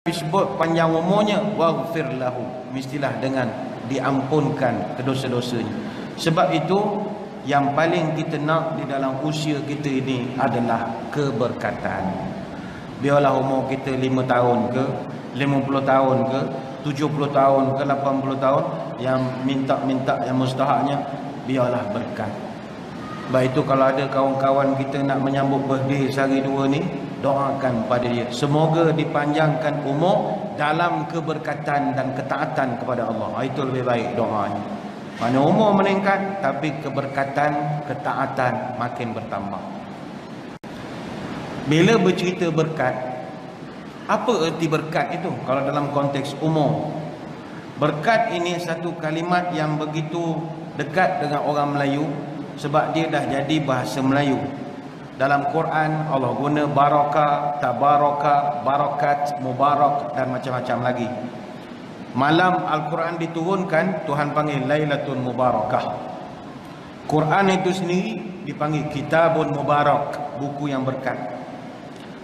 disebut panjang umurnya, waghfir lahu, mestilah dengan diampunkan kedosa-dosanya. Sebab itu yang paling kita nak di dalam usia kita ini adalah keberkatan. Biarlah umur kita 5 tahun ke, 50 tahun ke, 70 tahun ke, 80 tahun, yang minta-minta yang mustahaknya biarlah berkat. Baik itu kalau ada kawan-kawan kita nak menyambut birthday sehari dua ni, doakan pada dia semoga dipanjangkan umur dalam keberkatan dan ketaatan kepada Allah. Itu lebih baik doanya. Mana umur meningkat tapi keberkatan, ketaatan makin bertambah. Bila bercerita berkat, apa erti berkat itu kalau dalam konteks umur? Berkat ini satu kalimat yang begitu dekat dengan orang Melayu sebab dia dah jadi bahasa Melayu. Dalam Quran Allah guna barakah, tabaraka, barakat, mubarak dan macam-macam lagi. Malam Al-Quran diturunkan, Tuhan panggil Lailatul Mubarakah. Quran itu sendiri dipanggil Kitabun Mubarak, buku yang berkat.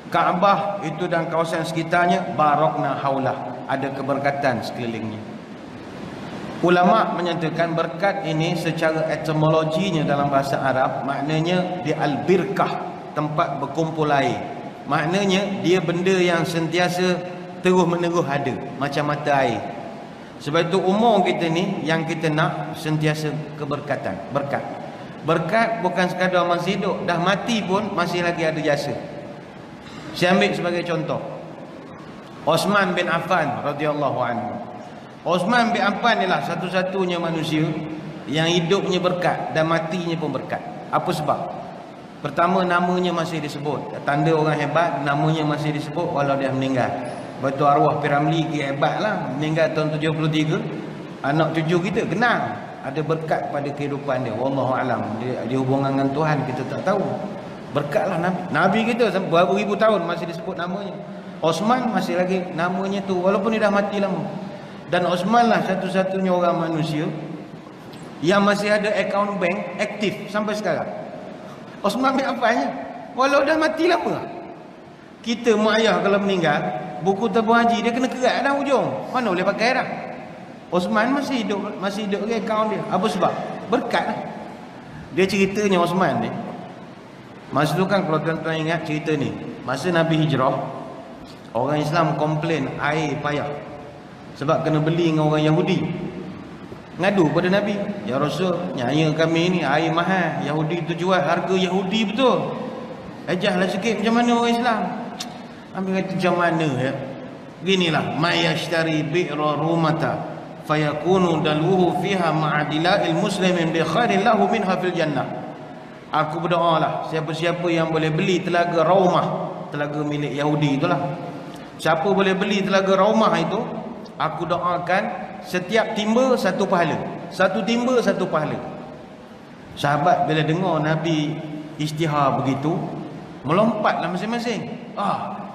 Kaabah itu dan kawasan sekitarnya barakna haulah, ada keberkatan sekelilingnya. Ulama menyatakan berkat ini secara etimologinya dalam bahasa Arab maknanya dia al-birkah, tempat berkumpul air. Maknanya dia benda yang sentiasa terus-menerus ada, macam mata air. Sebab itu umur kita ni yang kita nak sentiasa keberkatan, berkat. Berkat bukan sekadar masih hidup, dah mati pun masih lagi ada jasa. Saya ambil sebagai contoh Osman bin Affan radhiyallahu anhu. Osman bin Affan ialah satu-satunya manusia yang hidupnya berkat dan matinya pun berkat. Apa sebab? Pertama, namanya masih disebut. Tanda orang hebat, namanya masih disebut walau dia meninggal. Betul arwah Piramli hebat lah. Meninggal tahun 73. Anak cucu kita kenal. Ada berkat pada kehidupan dia. Wallahualam. Dia hubungan dengan Tuhan kita tak tahu. Berkatlah Nabi. Nabi kita berapa ribu tahun masih disebut namanya. Osman masih lagi namanya tu walaupun dia dah mati lama. Dan Osman lah satu-satunya orang manusia yang masih ada akaun bank aktif sampai sekarang. Osman bin Affan walau dah mati lama. Kita mak ayah kalau meninggal, buku tabung haji dia kena kerat dah ujung. Mana boleh pakai dah. Osman masih hidup ke akaun dia. Apa sebab? Berkat lah. Dia ceritanya Osman ni. Masa tu kan kalau tuan-tuan ingat cerita ni, masa Nabi hijrah, orang Islam komplain air payah. Sebab kena beli dengan orang Yahudi. Ngadu pada Nabi, ya Rasul, nyaya kami ni air mahal, Yahudi tu jual harga Yahudi betul. Ajahlah sikit macam mana orang Islam. Ambil kata macam mana ya. Ginilah, mayashtari bi'ra rumata fayakunu daluhu fiha ma'adila'il muslimin bi khairin lahu minha fil jannah. Aku berdoa lah, siapa-siapa yang boleh beli telaga Raumah, telaga milik Yahudi itulah. Siapa boleh beli telaga Raumah itu, aku doakan setiap timba satu pahala. Satu timba satu pahala. Sahabat bila dengar Nabi istihar begitu, melompatlah masing-masing.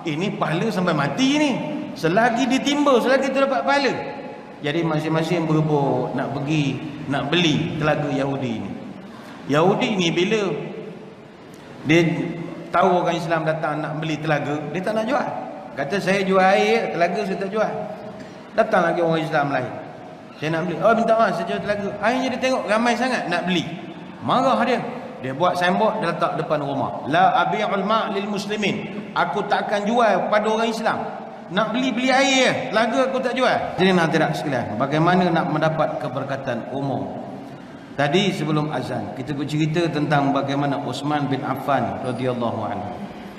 Ini pahala sampai mati ni. Selagi ditimba, selagi tu dapat pahala. Jadi masing-masing berebut nak pergi, nak beli telaga Yahudi ni. Yahudi ni bila dia tahu orang Islam datang nak beli telaga, dia tak nak jual. Kata saya jual air, telaga saya tak jual. Datang lagi orang Islam lain, saya nak beli. Oh minta maaf, saya jual telaga. Akhirnya dia tengok ramai sangat nak beli, marah dia. Dia buat signboard, dia letak depan rumah, la abi'ul ma' lil muslimin. Aku tak akan jual pada orang Islam. Nak beli air, telaga aku tak jual. Jadi nak tidak sekalian, bagaimana nak mendapat keberkatan umum? Tadi sebelum azan kita bercerita tentang bagaimana Osman bin Affan radhiyallahu anhu,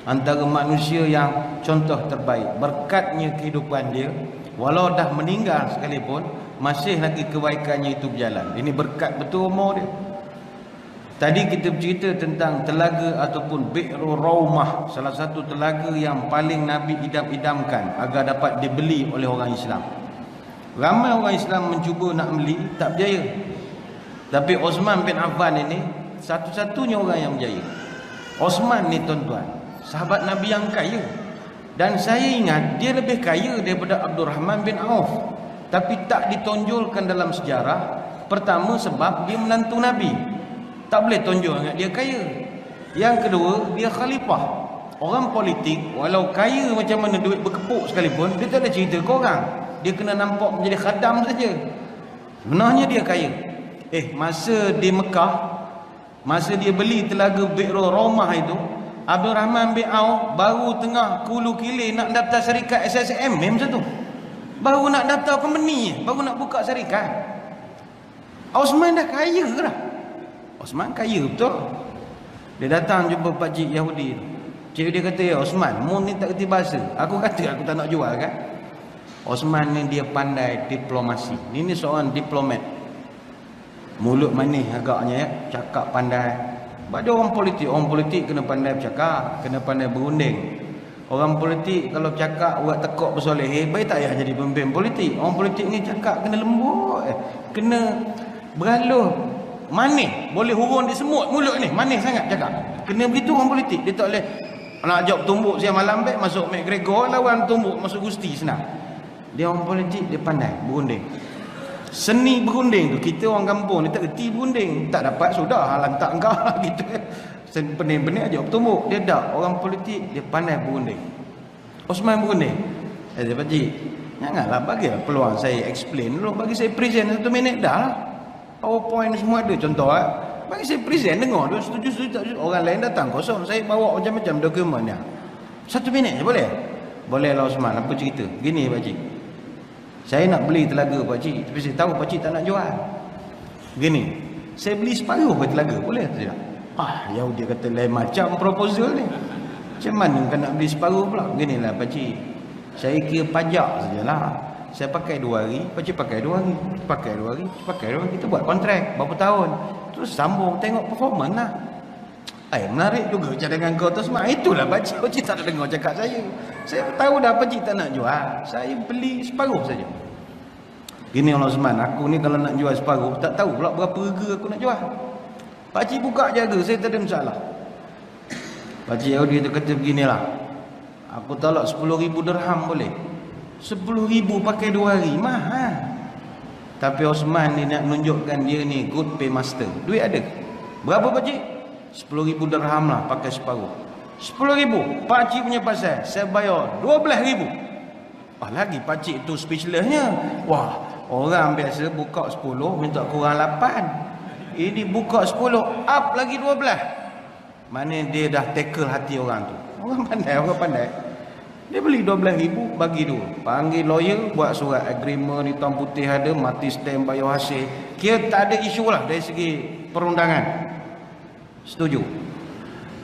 antara manusia yang contoh terbaik. Berkatnya kehidupan dia, walau dah meninggal sekalipun, masih lagi kebaikannya itu berjalan. Ini berkat betul umur dia. Tadi kita bercerita tentang telaga ataupun Bi'ru Raumah, salah satu telaga yang paling Nabi idam-idamkan agar dapat dibeli oleh orang Islam. Ramai orang Islam mencuba nak beli, tak berjaya. Tapi Osman bin Affan ini satu-satunya orang yang berjaya. Osman ni tuan-tuan, sahabat Nabi yang kaya. Dan saya ingat dia lebih kaya daripada Abdurrahman bin Auf. Tapi tak ditonjolkan dalam sejarah. Pertama sebab dia menantu Nabi, tak boleh tonjol ingat dia kaya. Yang kedua, dia khalifah. orang politik walau kaya macam mana duit berkepuk sekalipun, dia tak ada cerita ke orang. Dia kena nampak menjadi khadam saja. Sebenarnya dia kaya. Masa di Mekah, masa dia beli telaga Bi'rul Romah itu, Abdul Rahman bin Auf baru tengah kulu kilir nak daftar syarikat SSM masa tu. Baru nak daftar company, baru nak buka syarikat. Osman dah kaya ke dah? Osman kaya betul. Dia datang jumpa pakcik Yahudi tu. Cik dia kata, ya Osman, mu ni tak kerti bahasa. Aku kata aku tak nak jual kan. Osman ni dia pandai diplomasi. Ini seorang diplomat. Mulut manis agaknya ya, cakap pandai. Pada orang politik kena pandai bercakap, kena pandai berunding. Orang politik kalau cakap buat tekok bersoleh, baik tak payah jadi pemimpin politik. Orang politik ni cakap kena lembut, kena berhaluh, manis, boleh hurun di semut mulut ni, manis sangat cakap. Kena begitu orang politik. Dia tak boleh nak ajak tumbuk siang malam baik masuk McGregor, lawan tumbuk masuk Gusti senang. Dia orang politik, dia pandai berunding. Seni berunding tu, kita orang kampung ni tak kerti berunding. Tak dapat sudah, lantak engkau lah gitu. Pening-pening aja bertumbuk. Dia tak, orang politik dia pandai berunding. Osman berunding. Dia pakcik, janganlah bagi peluang saya explain dulu. Bagi saya present 1 minit dah lah. PowerPoint semua ada contoh lah. Bagi saya present dengar dia setuju tak setuju. Orang lain datang kosong, saya bawa macam-macam dokumen dia. 1 minit je boleh? Boleh lah Osman, apa cerita? Gini pakcik, saya nak beli telaga pakcik, tapi saya tahu pakcik tak nak jual. Gini, saya beli separuh ke telaga, boleh tak? Dia kata lain macam proposal ni. Macam mana kan nak beli separuh pula? Ginilah pakcik, saya kira pajak sajalah. Saya pakai 2 hari, pakcik pakai 2 hari, pakai 2 hari, pakai 2 hari. Kita buat kontrak berapa tahun, terus sambung tengok performance lah. Menarik juga cadangan kau tu semua. Itulah pakcik tak nak dengar cakap saya. Saya tahu dah pakcik tak nak jual, saya beli separuh saja. Gini Allah Osman, aku ni kalau nak jual separuh, tak tahu pula berapa harga aku nak jual. Pakcik buka jaga, saya tak ada masalah. Pakcik Yahudi tu kata beginilah, aku tolak 10,000 dirham boleh? 10,000 pakai 2 hari, mahal. Tapi Osman ni nak menunjukkan dia ni good paymaster. Duit ada. Berapa pakcik? 10,000 dirham lah, pakai separuh. 10,000 pakcik punya pasal, saya bayar 12,000. Lagi pakcik tu speechlessnya. Wah, orang biasa buka 10 minta kurang 8. Ini buka 10 up lagi 12. Mana dia dah tackle hati orang tu. Orang pandai. Dia beli 12,000 bagi dua. Panggil lawyer, buat surat agreement, hitam putih ada, mati stamp bayar hasil. Kira tak ada isu lah dari segi perundangan. Setuju.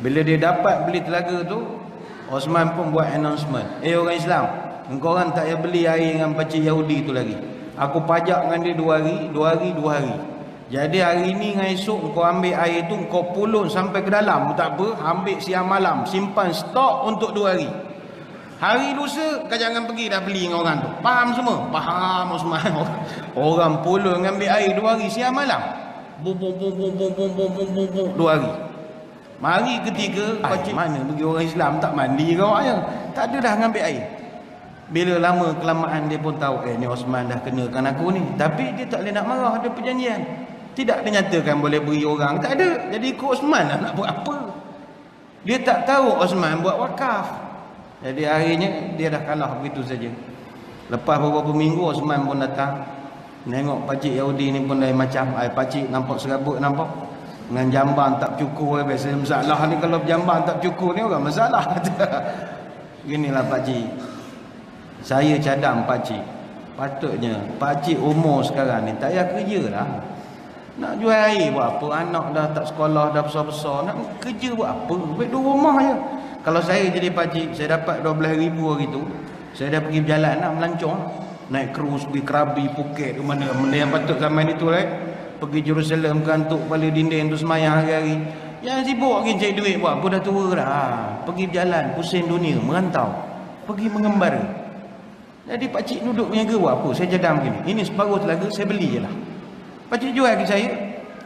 Bila dia dapat beli telaga tu, Osman pun buat announcement. Orang Islam, engkau orang tak payah beli air dengan pakcik Yahudi tu lagi. Aku pajak dengan dia 2 hari, 2 hari, 2 hari. Jadi hari ni dengan esok kau ambil air tu, kau pulun sampai ke dalam, tak apa, ambil siang malam, simpan stok untuk 2 hari. Hari lusa kau jangan pergi dah beli dengan orang tu. Faham semua? Faham Osman. Orang pulun ambil air 2 hari siang malam. Bum 2 hari. Mari ketiga pakcik mana bagi orang Islam tak mandi ke awaknya? Tak ada dah ngambil air. Bila lama kelamaan dia pun tahu ni Osman dah kenakan aku ni. Tapi dia tak boleh nak marah, ada perjanjian. Tidak dinyatakan boleh beri orang, tak ada. Jadi ikut Osman lah nak buat apa. Dia tak tahu Osman buat wakaf. Jadi akhirnya dia dah kalah begitu saja. Lepas beberapa minggu Osman pun datang. Nengok pakcik Yahudi ni pun lain macam. Pakcik nampak serabut nampak. Dengan jamban tak cukur. Biasa masalah ni kalau jamban tak cukur ni orang masalah. Ginilah pakcik. Saya cadang pakcik. Patutnya pakcik umur sekarang ni tak payah kerja lah. Nak jual air buat apa? Anak dah tak sekolah, dah besar-besar. Nak kerja buat apa? Baik duduk rumah je. Kalau saya jadi pakcik, saya dapat 12,000 hari tu, saya dah pergi berjalan nak melancong. Naik cruise pergi Krabi, Phuket, ke mana. Benda yang patut zaman itu right? Pergi Jerusalem, kantuk kepala dinding tu semayang hari-hari. Yang sibuk lagi cari duit buat apa, dah tua dah. Pergi berjalan, pusing dunia, merantau. Pergi mengembara. Jadi pakcik duduk menjaga buat apa? Saya cadang begini. Ini separuh telaga, saya beli je lah. Pakcik jual ke saya,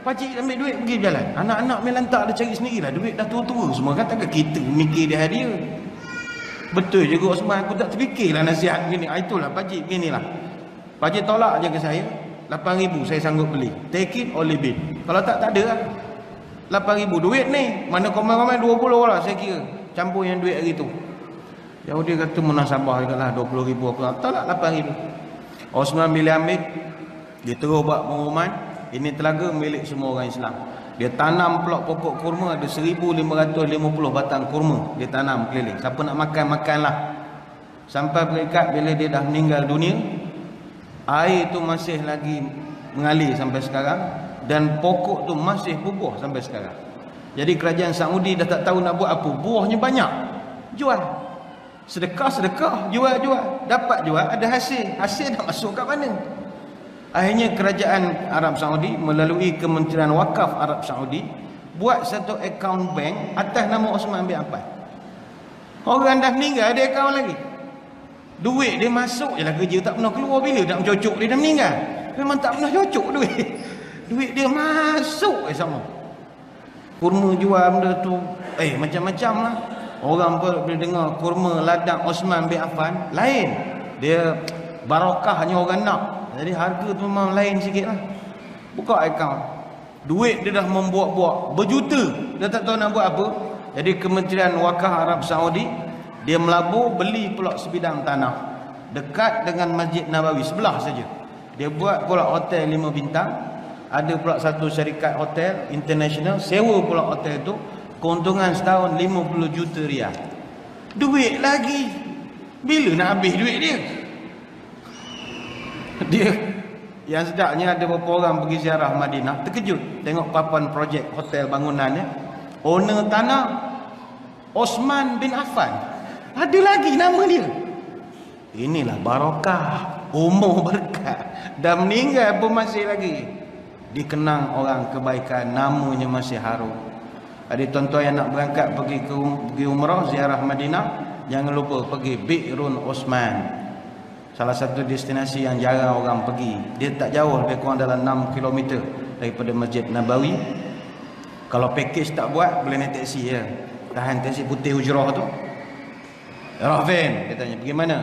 pakcik ambil duit pergi berjalan. Anak-anak main lantak dia cari sendirilah. Duit dah tua-tua semua kan, takkan kita mikir dia dia. Betul juga Osman, aku tak terfikirlah nasihat begini. Itulah pakcik beginilah. Pakcik tolak je ke saya, 8,000 saya sanggup beli. Take it or leave it. Kalau tak ada lah. 8,000 duit ni, mana komen-komen 20 lah saya kira. campur yang duit hari tu. Yahudi kata munasabah juga lah 20,000 apa. Tak lah 8,000. Osman bila ambil, dia terus buat pengumuman, ini telaga milik semua orang Islam. Dia tanam pula pokok kurma, ada 1,550 batang kurma dia tanam keliling. Siapa nak makan, makanlah. Sampai peringkat bila dia dah meninggal dunia, air tu masih lagi mengalir sampai sekarang, dan pokok tu masih bubuh sampai sekarang. Jadi kerajaan Saudi dah tak tahu nak buat apa. Buahnya banyak, jual. Sedekah, jual. Dapat jual, ada hasil. Hasil nak masuk kat mana? Akhirnya kerajaan Arab Saudi melalui Kementerian Wakaf Arab Saudi buat satu akaun bank atas nama Osman bin Affan. Orang dah meninggal, ada akaun lagi. Duit dia masuk je lah, kerja tak pernah keluar. Bila nak cocok dia dah meninggal? Memang tak pernah cocok duit. Duit dia masuk sama. Kurma jual benda tu, macam-macam lah. Orang pun bila dengar kurma ladang Osman bin Affan, lain. Dia barakahnya orang nak. Jadi harga tu memang lain sikit lah. Buka akaun, duit dia dah membuat-buat berjuta, dia tak tahu nak buat apa. Jadi Kementerian Wakaf Arab Saudi, dia melabur beli pula sebidang tanah dekat dengan Masjid Nabawi, sebelah saja. Dia buat pula hotel 5 bintang. Ada pula satu syarikat hotel international sewa pula hotel tu. Keuntungan setahun 50 juta riyal. Duit lagi. Bila nak habis duit dia? Dia yang sedapnya, ada beberapa orang pergi ziarah Madinah, terkejut tengok papan projek hotel bangunannya. Owner tanah Osman bin Affan. Ada lagi nama dia. Inilah barakah, umur berkat. Dah meninggal pun masih lagi dikenang orang kebaikan, namanya masih harum. Ada tuan-tuan yang nak berangkat pergi umrah ziarah Madinah, jangan lupa pergi Bi'run Osman. Salah satu destinasi yang jarang orang pergi. Dia tak jauh, lebih kurang dalam 6 km daripada Masjid Nabawi. Kalau package tak buat, boleh naik taksi je. Tahan taksi putih hujrah tu. Rahvin, dia tanya, pergi mana?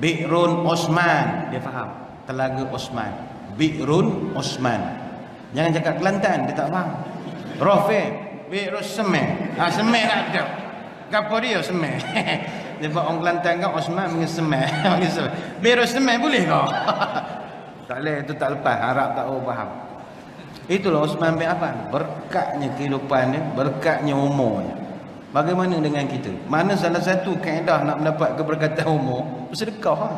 Bi'run Osman. Dia faham, Telaga Osman. Bi'run Osman. Jangan cakap Kelantan, dia tak faham. Rahvin, Bi'run Semen. Semen nak jawab. Apa dia Semen? Dia buat orang Kelantan kan, Osman dengan Semen. Bi'run Semen boleh kau? Tak boleh, itu tak lepas. Arab tak faham. Itulah Osman bin Affan. Berkatnya kehidupan dia, berkatnya umurnya. Bagaimana dengan kita? Mana salah satu kaedah nak mendapat keberkatan umur? Bersedekah.